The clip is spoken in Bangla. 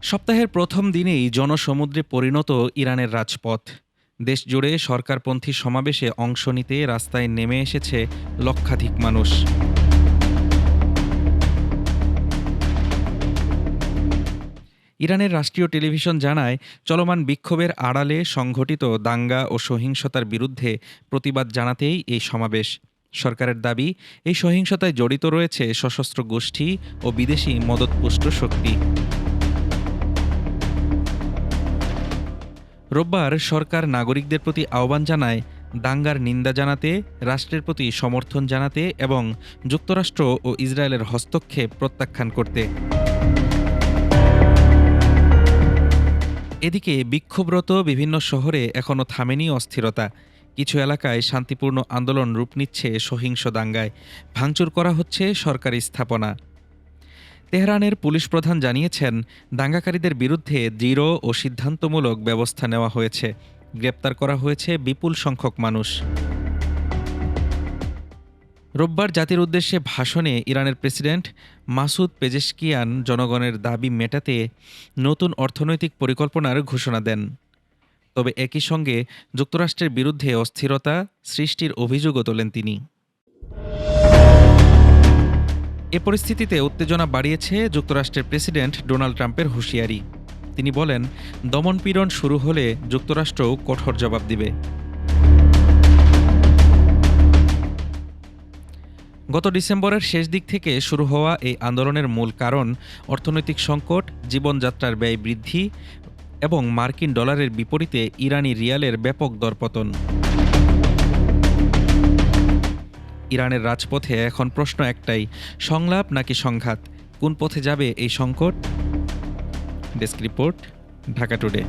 সপ্তাহের প্রথম দিনেই জনসমুদ্রে পরিণত ইরানের রাজপথ। দেশজুড়ে সরকারপন্থী সমাবেশে অংশ নিতে রাস্তায় নেমে এসেছে লক্ষাধিক মানুষ। ইরানের রাষ্ট্রীয় টেলিভিশন জানায়, চলমান বিক্ষোভের আড়ালে সংঘটিত দাঙ্গা ও সহিংসতার বিরুদ্ধে প্রতিবাদ জানাতেই এই সমাবেশ। সরকারের দাবি, এই সহিংসতায় জড়িত রয়েছে সশস্ত্র গোষ্ঠী ও বিদেশি মদতপুষ্ট শক্তি। রোববার সরকার নাগরিকদের প্রতি আহ্বান জানায় দাঙ্গার নিন্দা জানাতে, রাষ্ট্রের প্রতি সমর্থন জানাতে এবং যুক্তরাষ্ট্র ও ইসরায়েলের হস্তক্ষেপ প্রত্যাখ্যান করতে। এদিকে বিক্ষোভরত বিভিন্ন শহরে এখনও থামেনি অস্থিরতা। কিছু এলাকায় শান্তিপূর্ণ আন্দোলন রূপ নিচ্ছে সহিংস দাঙ্গায়, ভাঙচুর করা হচ্ছে সরকারি স্থাপনা। তেহরানের পুলিশ প্রধান জানিয়েছেন, দাঙ্গাকারীদের বিরুদ্ধে দৃঢ় ও সিদ্ধান্তমূলক ব্যবস্থা নেওয়া হয়েছে, গ্রেপ্তার করা হয়েছে বিপুল সংখ্যক মানুষ। রোববার জাতির উদ্দেশ্যে ভাষণে ইরানের প্রেসিডেন্ট মাসুদ পেজেশকিয়ান জনগণের দাবি মেটাতে নতুন অর্থনৈতিক পরিকল্পনার ঘোষণা দেন। তবে একই সঙ্গে যুক্তরাষ্ট্রের বিরুদ্ধে অস্থিরতা সৃষ্টির অভিযোগও তোলেন তিনি। এ পরিস্থিতিতে উত্তেজনা বাড়িয়েছে যুক্তরাষ্ট্রের প্রেসিডেন্ট ডোনাল্ড ট্রাম্পের হুঁশিয়ারি। তিনি বলেন, দমনপীড়ন শুরু হলে যুক্তরাষ্ট্রও কঠোর জবাব দিবে। গত ডিসেম্বরের শেষ দিক থেকে শুরু হওয়া এই আন্দোলনের মূল কারণ অর্থনৈতিক সংকট, জীবনযাত্রার ব্যয় বৃদ্ধি এবং মার্কিন ডলারের বিপরীতে ইরানি রিয়ালের ব্যাপক দরপতন। ইরানের রাজপথে এখন প্রশ্ন একটাই, সংলাপ নাকি সংঘাত? কোন পথে যাবে এই সংকট? Desk report, Dhaka today.